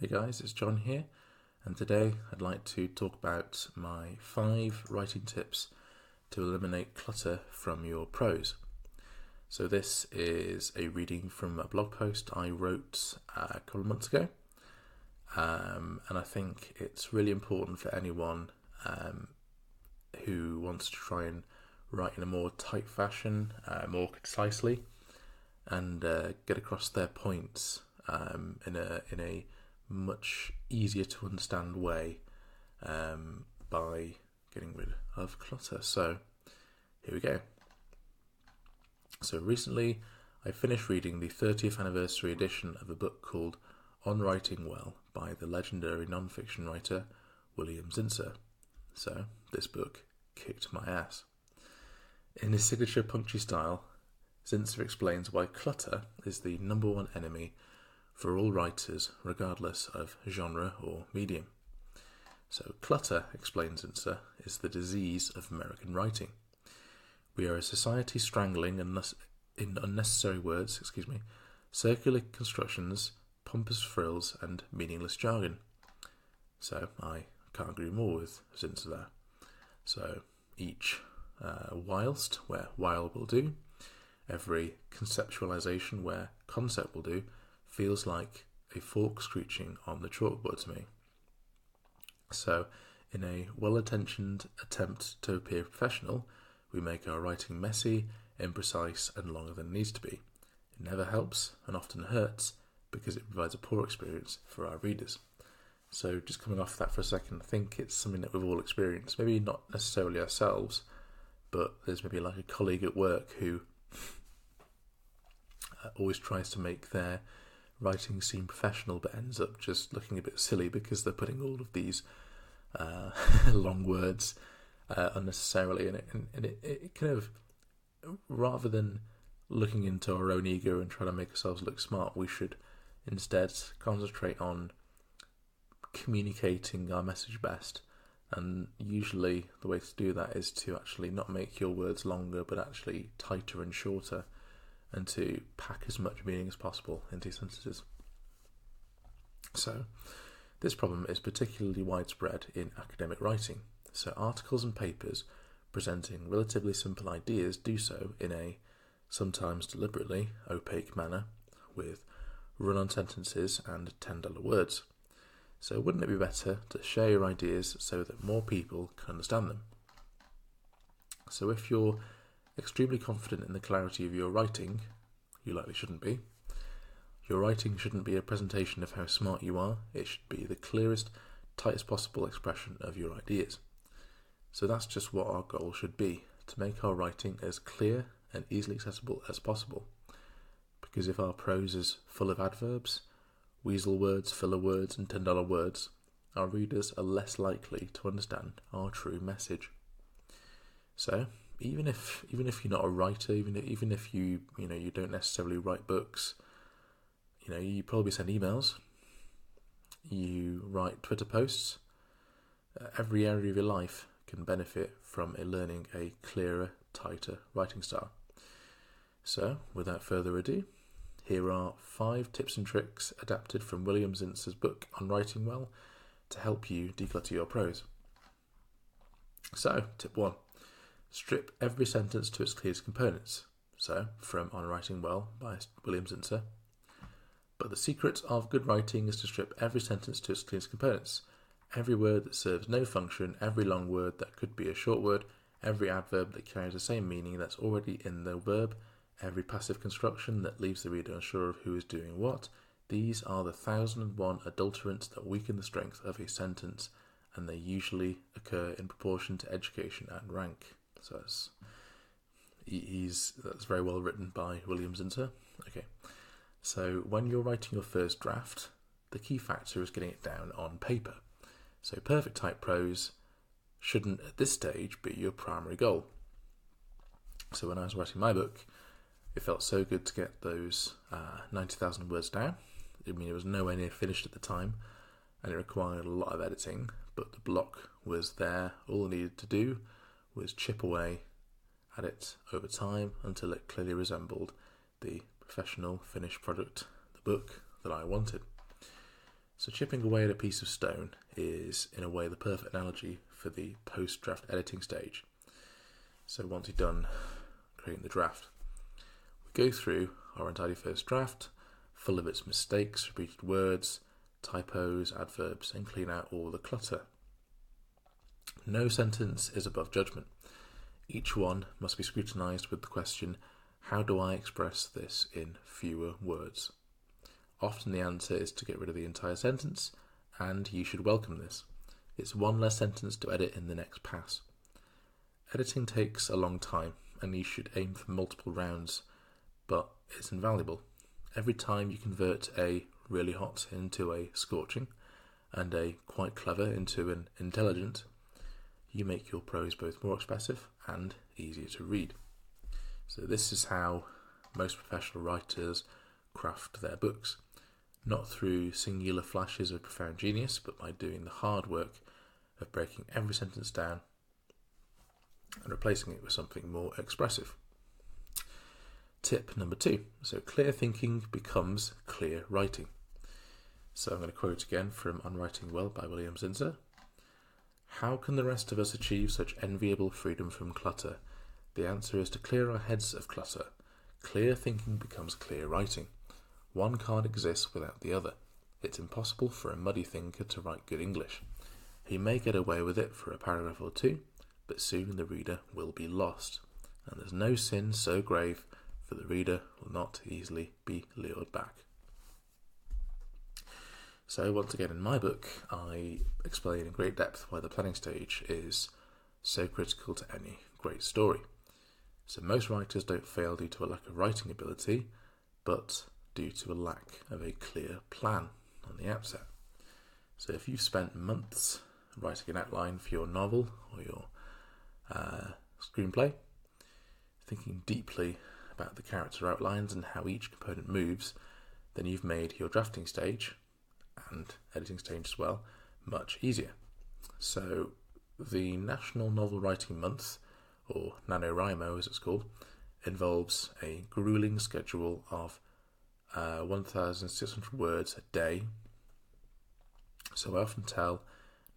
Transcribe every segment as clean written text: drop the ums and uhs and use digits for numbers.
Hey guys, it's John here, and today I'd like to talk about my 5 writing tips to eliminate clutter from your prose. So this is a reading from a blog post I wrote a couple of months ago, and I think it's really important for anyone who wants to try and write in a more tight fashion, more concisely, and get across their points in a much easier to understand way by getting rid of clutter. So here we go. So recently I finished reading the 30th anniversary edition of a book called On Writing Well by the legendary non-fiction writer William Zinsser. So this book kicked my ass. In his signature punchy style, Zinsser explains why clutter is the number one enemy for all writers, regardless of genre or medium. So clutter, explains Zinsser, is the disease of American writing. We are a society strangling in unnecessary words, circular constructions, pompous frills, and meaningless jargon. So I can't agree more with Zinsser there. So each whilst, where while will do, every conceptualization where concept will do, feels like a fork screeching on the chalkboard to me. So, in a well-intentioned attempt to appear professional, we make our writing messy, imprecise, and longer than it needs to be. It never helps, and often hurts, because it provides a poor experience for our readers. So, just coming off that for a second, I think it's something that we've all experienced. Maybe not necessarily ourselves, but there's maybe like a colleague at work who always tries to make their writing seem professional but ends up just looking a bit silly because they're putting all of these long words unnecessarily in it. And it kind of, rather than looking into our own ego and trying to make ourselves look smart, we should instead concentrate on communicating our message best. And usually the way to do that is to actually not make your words longer but actually tighter and shorter, and to pack as much meaning as possible into sentences. So, this problem is particularly widespread in academic writing. So, articles and papers presenting relatively simple ideas do so in a, sometimes deliberately, opaque manner, with run-on sentences and $10 words. So, wouldn't it be better to share your ideas so that more people can understand them? So, if you're extremely confident in the clarity of your writing, you likely shouldn't be. Your writing shouldn't be a presentation of how smart you are. It should be the clearest, tightest possible expression of your ideas. So that's just what our goal should be, to make our writing as clear and easily accessible as possible. Because if our prose is full of adverbs, weasel words, filler words, and $10 words, our readers are less likely to understand our true message. So, even if you're not a writer, even if you don't necessarily write books, you probably send emails, you write Twitter posts. Every area of your life can benefit from learning a clearer, tighter writing style. So, without further ado, here are 5 tips and tricks adapted from William Zinsser's book On Writing Well to help you declutter your prose. So, tip 1. Strip every sentence to its clearest components. So, from On Writing Well by William Zinsser. But the secret of good writing is to strip every sentence to its clearest components. Every word that serves no function, every long word that could be a short word, every adverb that carries the same meaning that's already in the verb, every passive construction that leaves the reader unsure of who is doing what. These are the 1001 adulterants that weaken the strength of a sentence, and they usually occur in proportion to education and rank. So that's very well written by William Zinsser. Okay, so when you're writing your first draft, the key factor is getting it down on paper. So perfect type prose shouldn't at this stage be your primary goal. So when I was writing my book, it felt so good to get those 90,000 words down. I mean, it was nowhere near finished at the time, and it required a lot of editing, but the block was there. All I needed to do was chip away at it over time until it clearly resembled the professional finished product, the book that I wanted. So chipping away at a piece of stone is, in a way, the perfect analogy for the post-draft editing stage. So once you've done creating the draft, we go through our entirely first draft, full of its mistakes, repeated words, typos, adverbs, and clean out all the clutter. No sentence is above judgment. Each one must be scrutinised with the question, how do I express this in fewer words? Often the answer is to get rid of the entire sentence, and you should welcome this. It's one less sentence to edit in the next pass. Editing takes a long time, and you should aim for multiple rounds, but it's invaluable. Every time you convert a really hot into a scorching, and a quite clever into an intelligent, you make your prose both more expressive and easier to read. So this is how most professional writers craft their books. Not through singular flashes of profound genius, but by doing the hard work of breaking every sentence down and replacing it with something more expressive. Tip number 2. So clear thinking becomes clear writing. So I'm going to quote again from On Writing Well by William Zinsser. How can the rest of us achieve such enviable freedom from clutter? The answer is to clear our heads of clutter. Clear thinking becomes clear writing. One can't exist without the other. It's impossible for a muddy thinker to write good English. He may get away with it for a paragraph or two, but soon the reader will be lost. And there's no sin so grave, for the reader will not easily be lured back. So once again in my book, I explain in great depth why the planning stage is so critical to any great story. So most writers don't fail due to a lack of writing ability, but due to a lack of a clear plan on the outset. So if you've spent months writing an outline for your novel or your screenplay, thinking deeply about the character outlines and how each component moves, then you've made your drafting stage and editing stage as well much easier. So the National Novel Writing Month, or NaNoWriMo as it's called, involves a grueling schedule of 1,600 words a day. So I often tell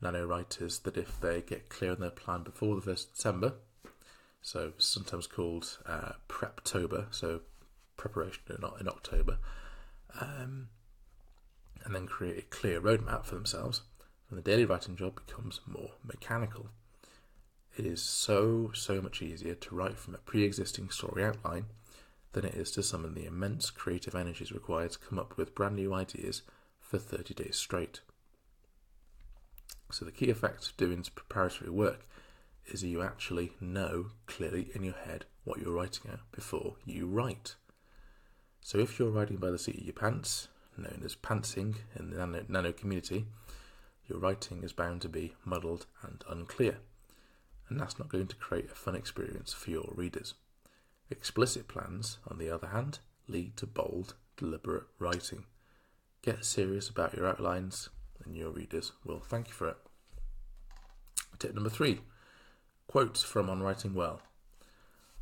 nano writers that if they get clear on their plan before the 1st of December, so sometimes called Preptober, so preparation in October, and then create a clear roadmap for themselves, then the daily writing job becomes more mechanical. It is so much easier to write from a pre-existing story outline than it is to summon the immense creative energies required to come up with brand new ideas for 30 days straight. So the key effect of doing preparatory work is that you actually know clearly in your head what you're writing out before you write. So if you're writing by the seat of your pants, known as pantsing in the nano community, your writing is bound to be muddled and unclear, and that's not going to create a fun experience for your readers. Explicit plans, on the other hand, lead to bold, deliberate writing. Get serious about your outlines, and your readers will thank you for it. Tip number 3. Quotes from On Writing Well.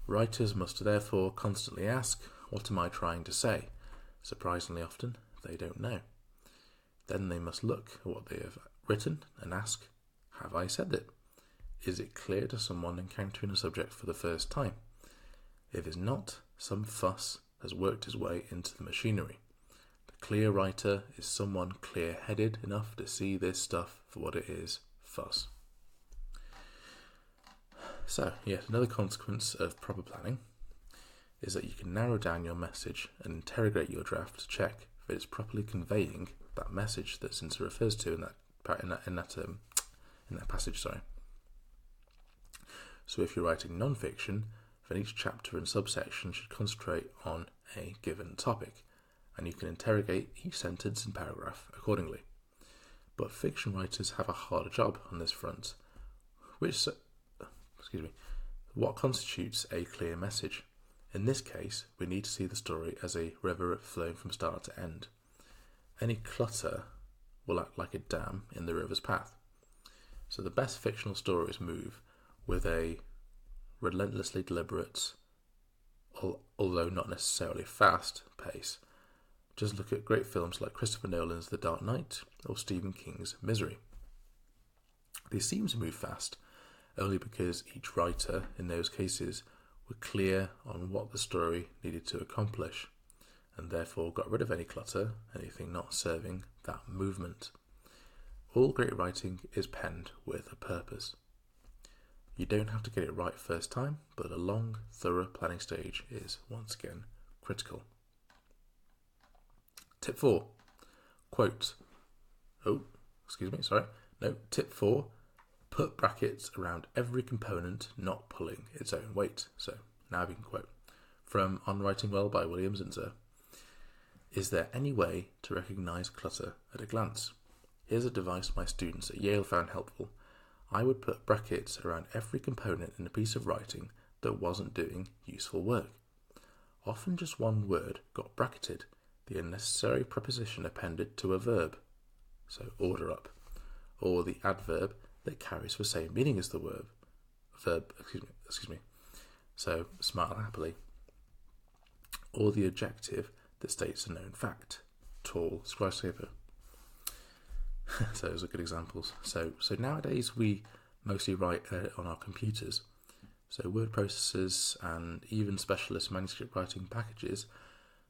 Writers must therefore constantly ask, what am I trying to say? Surprisingly often, they don't know. Then they must look at what they have written and ask, have I said it? Is it clear to someone encountering a subject for the first time? If it's not, some fuss has worked his way into the machinery. The clear writer is someone clear-headed enough to see this stuff for what it is, fuss. So, yet another consequence of proper planning is that you can narrow down your message and interrogate your draft to check if it's properly conveying that message that Zinsser refers to in that passage. So if you're writing non-fiction, then each chapter and subsection should concentrate on a given topic, and you can interrogate each sentence and paragraph accordingly. But fiction writers have a harder job on this front. What constitutes a clear message? In this case, we need to see the story as a river flowing from start to end. Any clutter will act like a dam in the river's path. So the best fictional stories move with a relentlessly deliberate, although not necessarily fast, pace, Just look at great films like Christopher Nolan's The Dark Knight or Stephen King's Misery. They seem to move fast, only because each writer in those cases were clear on what the story needed to accomplish, and therefore got rid of any clutter, anything not serving that movement. All great writing is penned with a purpose. You don't have to get it right first time, but a long, thorough planning stage is, once again, critical. Tip 4. Quote. Tip 4. Put brackets around every component not pulling its own weight. So, now we can quote. From On Writing Well by William Zinsser. Is there any way to recognise clutter at a glance? Here's a device my students at Yale found helpful. I would put brackets around every component in a piece of writing that wasn't doing useful work. Often just one word got bracketed, the unnecessary preposition appended to a verb, so order up, or the adverb that carries the same meaning as the verb, so smile happily, or the adjective that states a known fact, tall skyscraper. So those are good examples. So nowadays we mostly write on our computers. So word processors and even specialist manuscript writing packages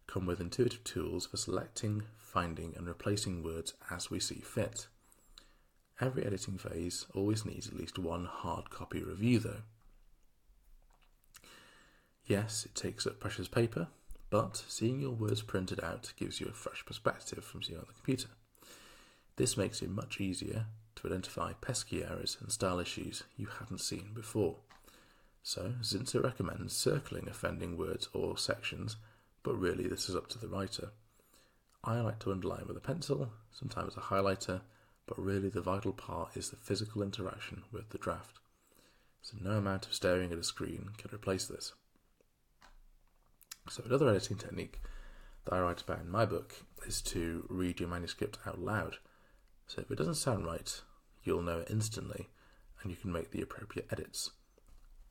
come with intuitive tools for selecting, finding and replacing words as we see fit. Every editing phase always needs at least one hard copy review though. Yes, it takes up precious paper, but seeing your words printed out gives you a fresh perspective from seeing on the computer. This makes it much easier to identify pesky errors and style issues you hadn't seen before. So, Zinsser recommends circling offending words or sections, but really this is up to the writer. I like to underline with a pencil, sometimes a highlighter, but really the vital part is the physical interaction with the draft. So no amount of staring at a screen can replace this. So another editing technique that I write about in my book is to read your manuscript out loud. So if it doesn't sound right, you'll know it instantly and you can make the appropriate edits.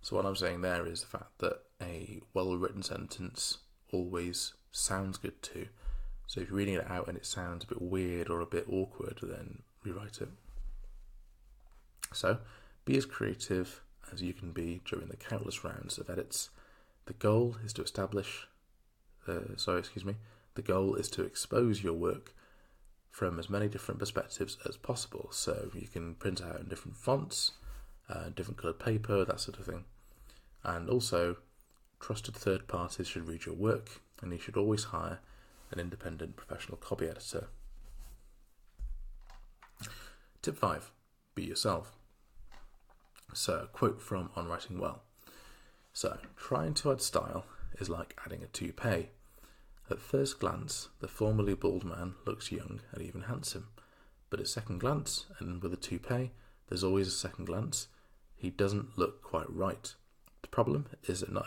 So what I'm saying there is the fact that a well-written sentence always sounds good too. So if you're reading it out and it sounds a bit weird or a bit awkward, then rewrite it. So be as creative as you can be during the countless rounds of edits. The goal is to The goal is to expose your work from as many different perspectives as possible. So you can print out in different fonts, different coloured paper, that sort of thing. And also, trusted third parties should read your work, and you should always hire an independent professional copy editor. Tip 5. Be yourself. So, a quote from On Writing Well. So, trying to add style is like adding a toupee. At first glance, the formerly bald man looks young and even handsome, but at second glance, and with a toupee, there's always a second glance, he doesn't look quite right. The problem is not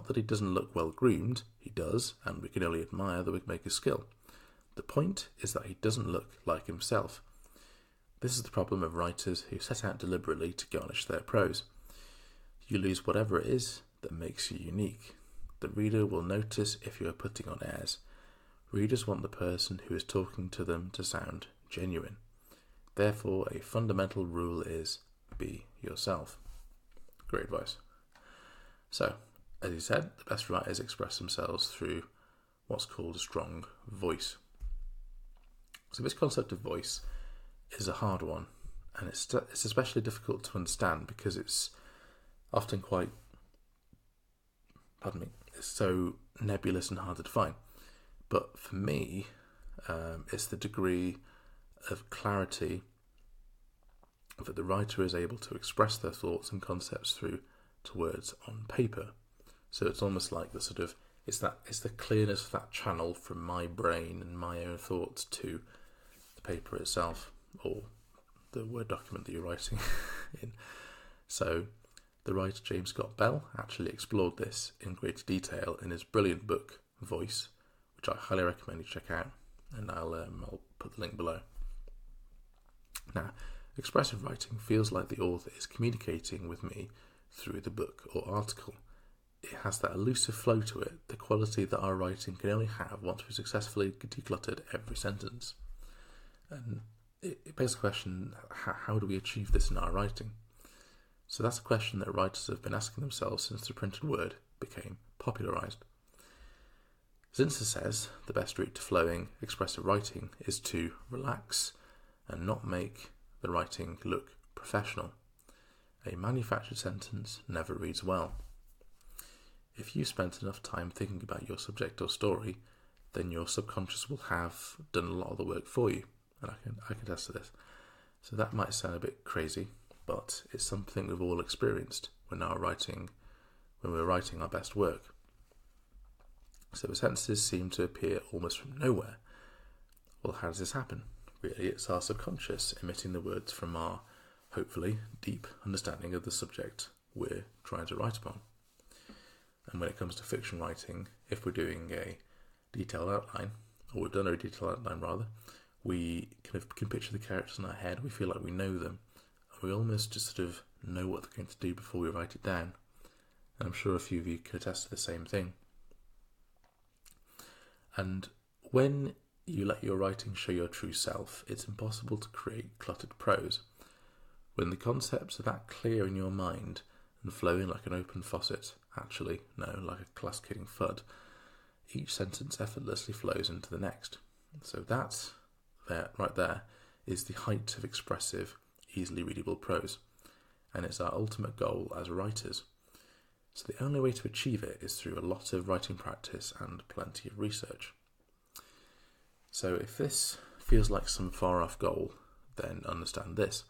that he doesn't look well groomed, he does, and we can only admire the wigmaker's skill. The point is that he doesn't look like himself. This is the problem of writers who set out deliberately to garnish their prose. You lose whatever it is that makes you unique. The reader will notice if you are putting on airs. Readers want the person who is talking to them to sound genuine. Therefore, a fundamental rule is be yourself. Great advice. So, as he said, the best writers express themselves through what's called a strong voice. So this concept of voice is a hard one, and it's especially difficult to understand because it's often it's so nebulous and hard to define. But for me, it's the degree of clarity that the writer is able to express their thoughts and concepts through to words on paper. So it's almost like it's the clearness of that channel from my brain and my own thoughts to the paper itself or the Word document that you're writing in. So the writer James Scott Bell actually explored this in greater detail in his brilliant book Voice, which I highly recommend you check out, and I'll put the link below. Now, expressive writing feels like the author is communicating with me through the book or article. it has that elusive flow to it, the quality that our writing can only have once we've successfully decluttered every sentence. And it begs the question, how do we achieve this in our writing? So that's a question that writers have been asking themselves since the printed word became popularised. Zinser says the best route to flowing, expressive writing is to relax and not make the writing look professional. A manufactured sentence never reads well. If you spent enough time thinking about your subject or story, then your subconscious will have done a lot of the work for you, and I can attest to this. So that might sound a bit crazy, but it's something we've all experienced when we're writing our best work. So the sentences seem to appear almost from nowhere. Well, how does this happen? Really, it's our subconscious emitting the words from our, hopefully, deep understanding of the subject we're trying to write upon. And when it comes to fiction writing, if we're doing a detailed outline, or we've done a detailed outline rather, we can picture the characters in our head, we feel like we know them, and we almost just sort of know what they're going to do before we write it down. And I'm sure a few of you can attest to the same thing. And when you let your writing show your true self, it's impossible to create cluttered prose. When the concepts are that clear in your mind and flowing like an open faucet, actually, no, like a class-kidding FUD, each sentence effortlessly flows into the next. So that, right there, is the height of expressive, easily readable prose. And it's our ultimate goal as writers. So the only way to achieve it is through a lot of writing practice and plenty of research. So if this feels like some far-off goal, then understand this.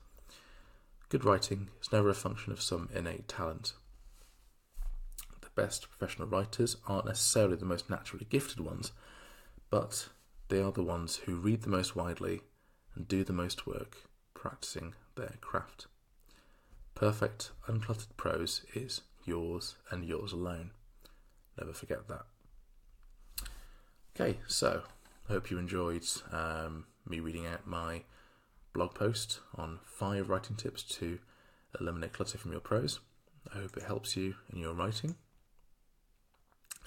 Good writing is never a function of some innate talent. The best professional writers aren't necessarily the most naturally gifted ones, but they are the ones who read the most widely and do the most work practicing their craft. Perfect, uncluttered prose is yours and yours alone. Never forget that. Okay, so I hope you enjoyed me reading out my blog post on 5 writing tips to eliminate clutter from your prose. I hope it helps you in your writing.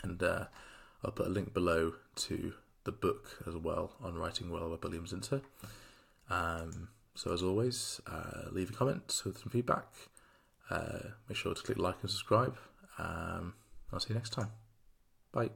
And I'll put a link below to the book as well on Writing Well by William Zinser. So as always, leave a comment with some feedback. Make sure to click like and subscribe. I'll see you next time. Bye.